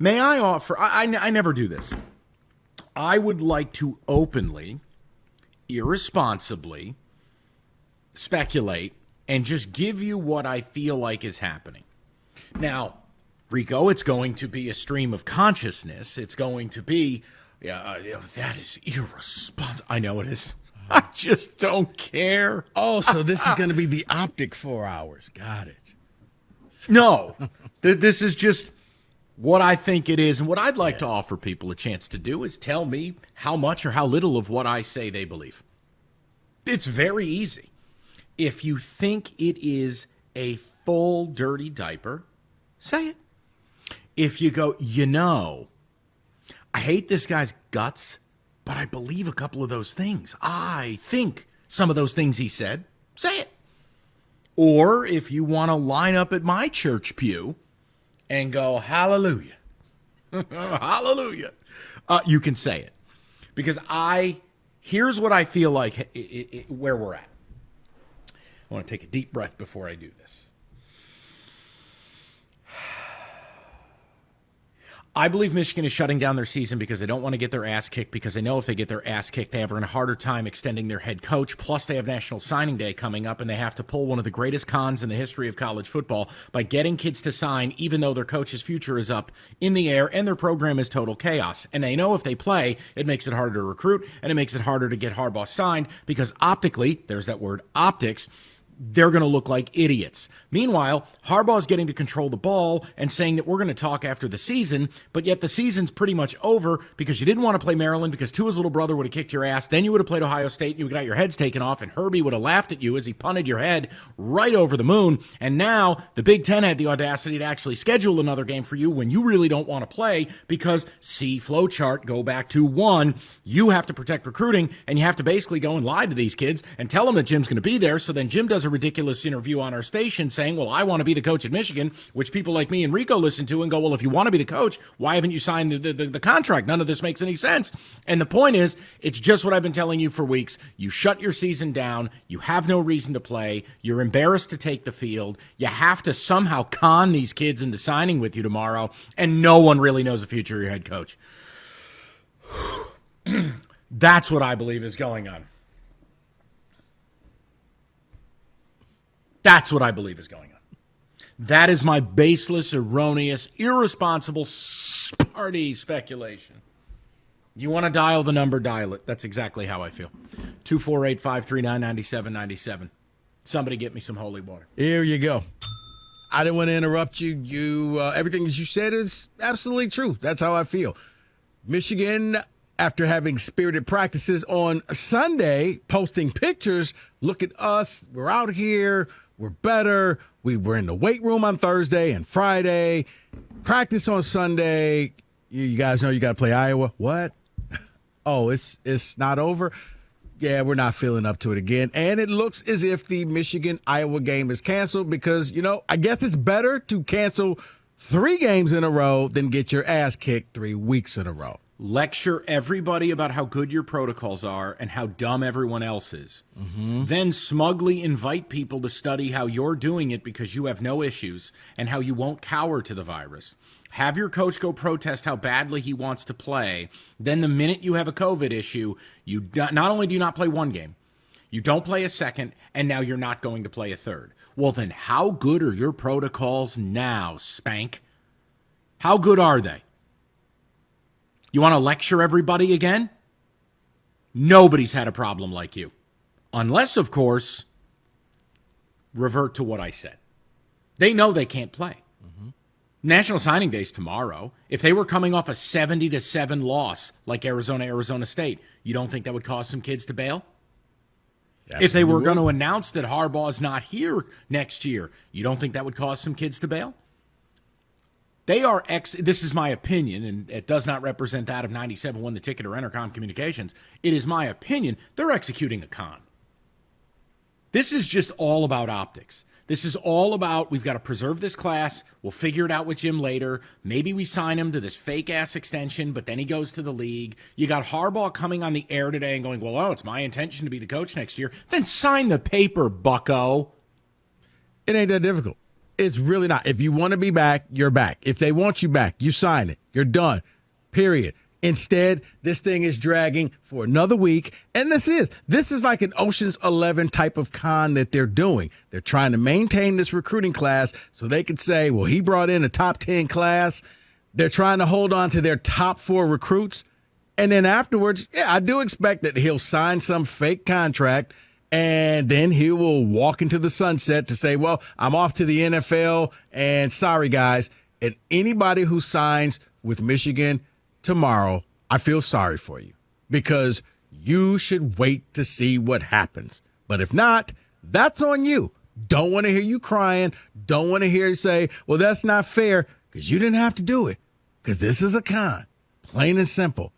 May I offer, I never do this. I would like to openly, irresponsibly speculate and just give you what I feel like is happening. Now, Rico, it's going to be a stream of consciousness. It's going to be, that is irresponsible. I know it is. I just don't care. Oh, so this is going to be the optic 4 hours. Got it. No, this is just what I think it is. And what I'd like to offer people a chance to do is tell me how much or how little of what I say they believe. It's very easy. If you think it is a full dirty diaper, say it. If you go, I hate this guy's guts, but I believe a couple of those things. I think some of those things he said, say it. Or if you want to line up at my church pew and go, hallelujah, hallelujah, you can say it. Because here's what I feel like where we're at. I want to take a deep breath before I do this. I believe Michigan is shutting down their season because they don't want to get their ass kicked, because they know if they get their ass kicked, they have a harder time extending their head coach. Plus, they have National Signing Day coming up, and they have to pull one of the greatest cons in the history of college football by getting kids to sign, even though their coach's future is up in the air and their program is total chaos. And they know if they play, it makes it harder to recruit, and it makes it harder to get Harbaugh signed because optically, there's that word optics, they're going to look like idiots. Meanwhile, Harbaugh's getting to control the ball and saying that we're going to talk after the season, but yet the season's pretty much over because you didn't want to play Maryland because Tua's little brother would have kicked your ass. Then you would have played Ohio State and you would have got your heads taken off, and Herbie would have laughed at you as he punted your head right over the moon. And now the Big Ten had the audacity to actually schedule another game for you when you really don't want to play because, see flow chart, go back to 1, you have to protect recruiting, and you have to basically go and lie to these kids and tell them that Jim's going to be there. So then Jim does a ridiculous interview on our station saying, well, I want to be the coach at Michigan, which people like me and Rico listen to and go, well, if you want to be the coach, why haven't you signed the contract? None of this makes any sense. And the point is, it's just what I've been telling you for weeks. You shut your season down. You have no reason to play. You're embarrassed to take the field. You have to somehow con these kids into signing with you tomorrow, and no one really knows the future of your head coach. That's what I believe is going on. That's what I believe is going on. That is my baseless, erroneous, irresponsible, party speculation. You want to dial the number, dial it. That's exactly how I feel. 248-539-9797. Somebody get me some holy water. Here you go. I didn't want to interrupt you. Everything that you said is absolutely true. That's how I feel. Michigan, after having spirited practices on Sunday, posting pictures, look at us. We're out here. We're better. We were in the weight room on Thursday and Friday. Practice on Sunday. You guys know you got to play Iowa. What? Oh, it's not over? Yeah, we're not feeling up to it again. And it looks as if the Michigan-Iowa game is canceled because, I guess it's better to cancel 3 games in a row than get your ass kicked 3 weeks in a row. Lecture everybody about how good your protocols are and how dumb everyone else is. Mm-hmm. Then smugly invite people to study how you're doing it because you have no issues and how you won't cower to the virus. Have your coach go protest how badly he wants to play. Then the minute you have a COVID issue, you not only do you not play 1 game, you don't play a second, and now you're not going to play a third. Well, then how good are your protocols now, Spank? How good are they? You want to lecture everybody again? Nobody's had a problem like you. Unless, of course, revert to what I said. They know they can't play. Mm-hmm. National Signing Day's tomorrow. If they were coming off a 70-7 loss like Arizona State, you don't think that would cause some kids to bail? If they were going to announce that Harbaugh's not here next year, you don't think that would cause some kids to bail? They are this is my opinion, and it does not represent that of 97 Won the Ticket or Entercom Communications. It is my opinion. They're executing a con. This is just all about optics. This is all about, we've got to preserve this class. We'll figure it out with Jim later. Maybe we sign him to this fake-ass extension, but then he goes to the league. You got Harbaugh coming on the air today and going, well, it's my intention to be the coach next year. Then sign the paper, bucko. It ain't that difficult. It's really not. If you want to be back, you're back. If they want you back, you sign it. You're done. Period. Instead, this thing is dragging for another week. And this is like an Ocean's 11 type of con that they're doing. They're trying to maintain this recruiting class so they could say, well, he brought in a top 10 class. They're trying to hold on to their top 4 recruits. And then afterwards, I do expect that he'll sign some fake contract and then he will walk into the sunset to say, well, I'm off to the NFL and sorry, guys. And anybody who signs with Michigan tomorrow, I feel sorry for you because you should wait to see what happens. But if not, that's on you. Don't want to hear you crying. Don't want to hear you say, well, that's not fair because you didn't have to do it because this is a con, plain and simple.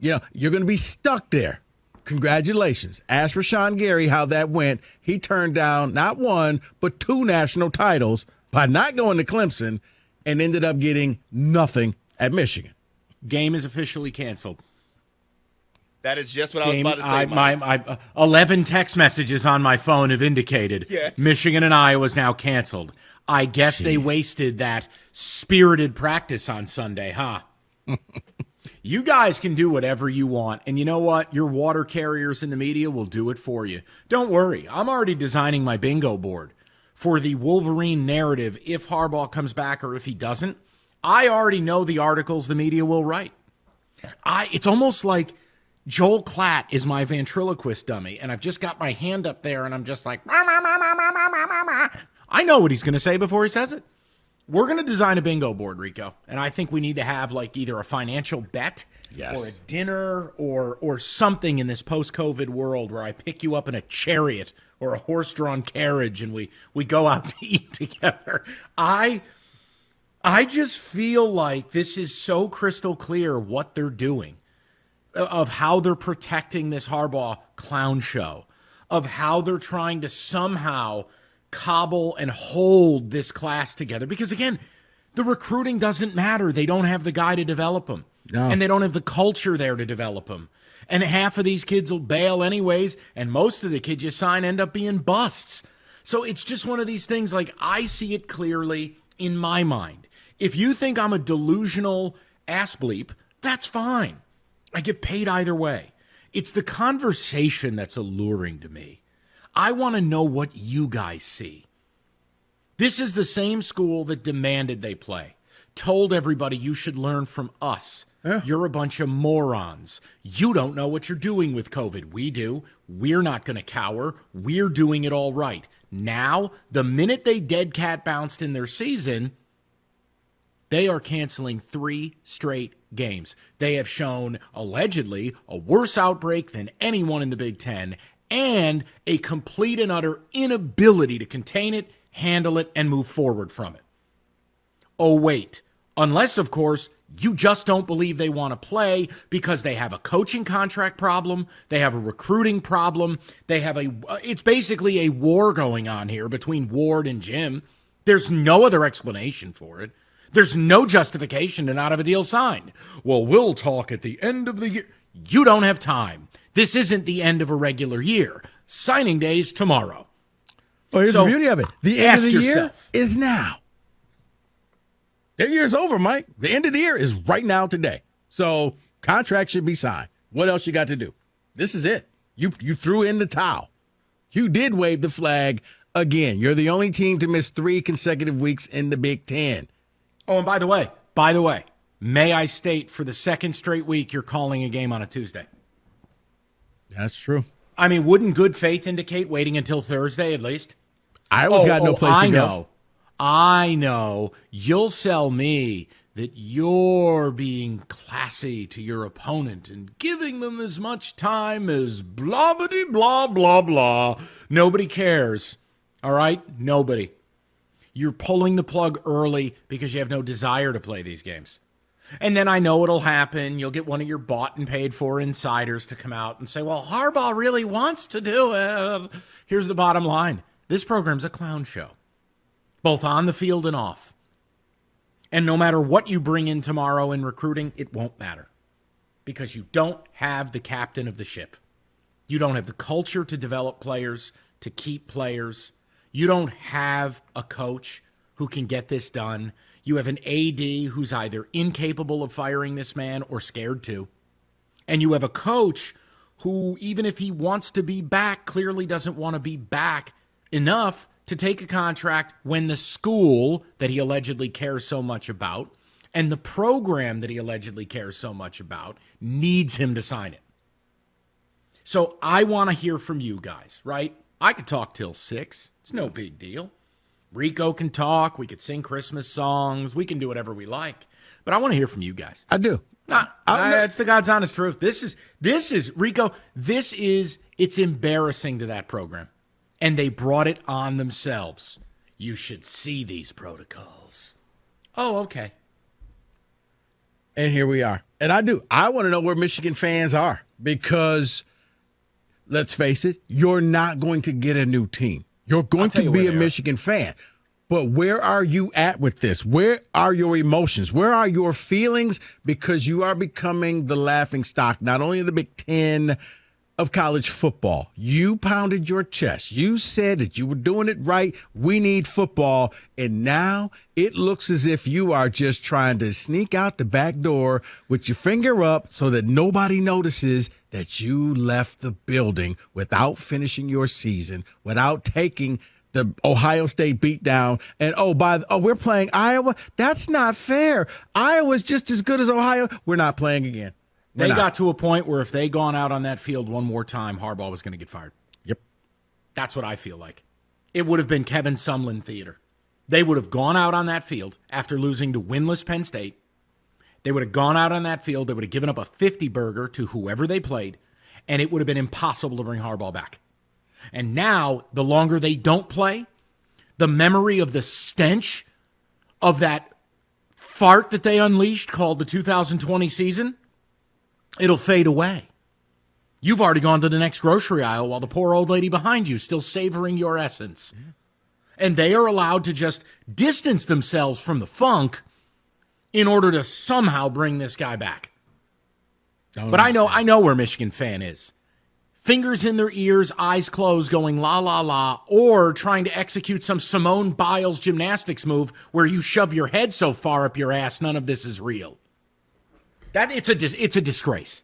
You're going to be stuck there. Congratulations. Ask Rashawn Gary how that went. He turned down not 1, but 2 national titles by not going to Clemson and ended up getting nothing at Michigan. Game is officially canceled. That is just what I was about to say. My 11 text messages on my phone have indicated Michigan and Iowa is now canceled. I guess they wasted that spirited practice on Sunday, huh? You guys can do whatever you want, and you know what? Your water carriers in the media will do it for you. Don't worry. I'm already designing my bingo board for the Wolverine narrative if Harbaugh comes back or if he doesn't. I already know the articles the media will write. It's almost like Joel Klatt is my ventriloquist dummy, and I've just got my hand up there, and I'm just like, I know what he's going to say before he says it. We're going to design a bingo board, Rico, and I think we need to have like either a financial bet or a dinner or something in this post-COVID world where I pick you up in a chariot or a horse-drawn carriage and we go out to eat together. I just feel like this is so crystal clear what they're doing, of how they're protecting this Harbaugh clown show, of how they're trying to somehow cobble and hold this class together. Because, again, the recruiting doesn't matter. They don't have the guy to develop them. No. And they don't have the culture there to develop them. And half of these kids will bail anyways, and most of the kids you sign end up being busts. So it's just one of these things, like, I see it clearly in my mind. If you think I'm a delusional ass bleep, that's fine. I get paid either way. It's the conversation that's alluring to me. I want to know what you guys see. This is the same school that demanded they play, told everybody you should learn from us. Yeah. You're a bunch of morons. You don't know what you're doing with COVID. We do. We're not going to cower. We're doing it all right. Now, the minute they dead cat bounced in their season, they are canceling 3 straight games. They have shown, allegedly, a worse outbreak than anyone in the Big Ten, and a complete and utter inability to contain it, handle it, and move forward from it. Oh, wait. Unless, of course, you just don't believe they want to play because they have a coaching contract problem, they have a recruiting problem, it's basically a war going on here between Ward and Jim. There's no other explanation for it. There's no justification to not have a deal signed. Well, we'll talk at the end of the year. You don't have time. This isn't the end of a regular year. Signing day is tomorrow. Well, here's the beauty of it. The end of the year is now. Their year's over, Mike. The end of the year is right now today. So contract should be signed. What else you got to do? This is it. You threw in the towel. You did wave the flag again. You're the only team to miss 3 consecutive weeks in the Big Ten. Oh, and by the way, may I state for the second straight week you're calling a game on a Tuesday? That's true. I mean, wouldn't good faith indicate waiting until Thursday at least? Iowa's got no place to go. I know. You'll sell me that you're being classy to your opponent and giving them as much time as blah-bitty blah, blah, blah. Nobody cares. All right? Nobody. You're pulling the plug early because you have no desire to play these games. And then I know it'll happen. You'll get one of your bought and paid for insiders to come out and say, well, Harbaugh really wants to do it. Here's the bottom line. This program's a clown show, both on the field and off. And no matter what you bring in tomorrow in recruiting, it won't matter because you don't have the captain of the ship. You don't have the culture to develop players, to keep players. You don't have a coach who can get this done. You have an AD who's either incapable of firing this man or scared to. And you have a coach who, even if he wants to be back, clearly doesn't want to be back enough to take a contract when the school that he allegedly cares so much about and the program that he allegedly cares so much about needs him to sign it. So I want to hear from you guys, right? I could talk till 6. It's no big deal. Rico can talk. We could sing Christmas songs. We can do whatever we like. But I want to hear from you guys. I do. It's the God's honest truth. This is Rico. It's embarrassing to that program. And they brought it on themselves. You should see these protocols. Oh, okay. And here we are. And I want to know where Michigan fans are because, let's face it, you're not going to get a new team. You're going to be a Michigan fan. But where are you at with this? Where are your emotions? Where are your feelings? Because you are becoming the laughingstock, not only of the Big Ten, of college football. You pounded your chest. You said that you were doing it right. We need football. And now it looks as if you are just trying to sneak out the back door with your finger up so that nobody notices that you left the building without finishing your season, without taking the Ohio State beatdown. And, we're playing Iowa. That's not fair. Iowa's just as good as Ohio. We're not playing again. They got to a point where if they gone out on that field one more time, Harbaugh was going to get fired. Yep. That's what I feel like. It would have been Kevin Sumlin theater. They would have gone out on that field after losing to winless Penn State. They would have gone out on that field. They would have given up a 50-burger to whoever they played, and it would have been impossible to bring Harbaugh back. And now, the longer they don't play, the memory of the stench of that fart that they unleashed called the 2020 season, it'll fade away. You've already gone to the next grocery aisle while the poor old lady behind you is still savoring your essence. Yeah. And they are allowed to just distance themselves from the funk in order to somehow bring this guy back. But I know where Michigan fan is. Fingers in their ears, eyes closed, going la, la, la, or trying to execute some Simone Biles gymnastics move where you shove your head so far up your ass, none of this is real. It's a disgrace.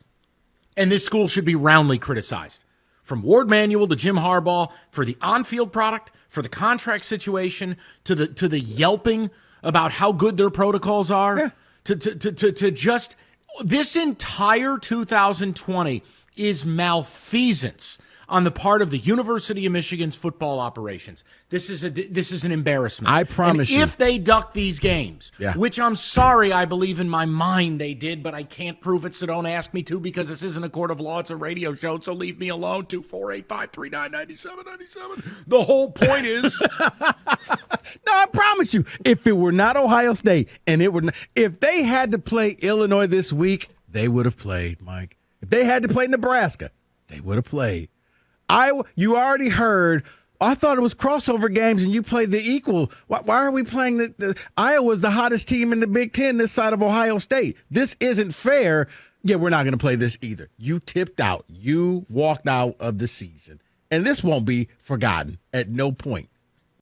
And this school should be roundly criticized. From Ward Manuel to Jim Harbaugh, for the on-field product, for the contract situation, to the yelping about how good their protocols are, to just this entire 2020 is malfeasance on the part of the University of Michigan's football operations. This is an embarrassment. I promise you. If they duck these games, which I'm sorry, I believe in my mind they did, but I can't prove it, so don't ask me to because this isn't a court of law. It's a radio show, so leave me alone. 248-539-9797. The whole point is... No, I promise you, if it were not Ohio State and if they had to play Illinois this week, they would have played, Mike. If they had to play Nebraska, they would have played. You already heard, I thought it was crossover games and you played the equal. Why are we playing the Iowa's the hottest team in the Big Ten this side of Ohio State? This isn't fair. Yeah, we're not going to play this either. You tipped out. You walked out of the season. And this won't be forgotten at no point.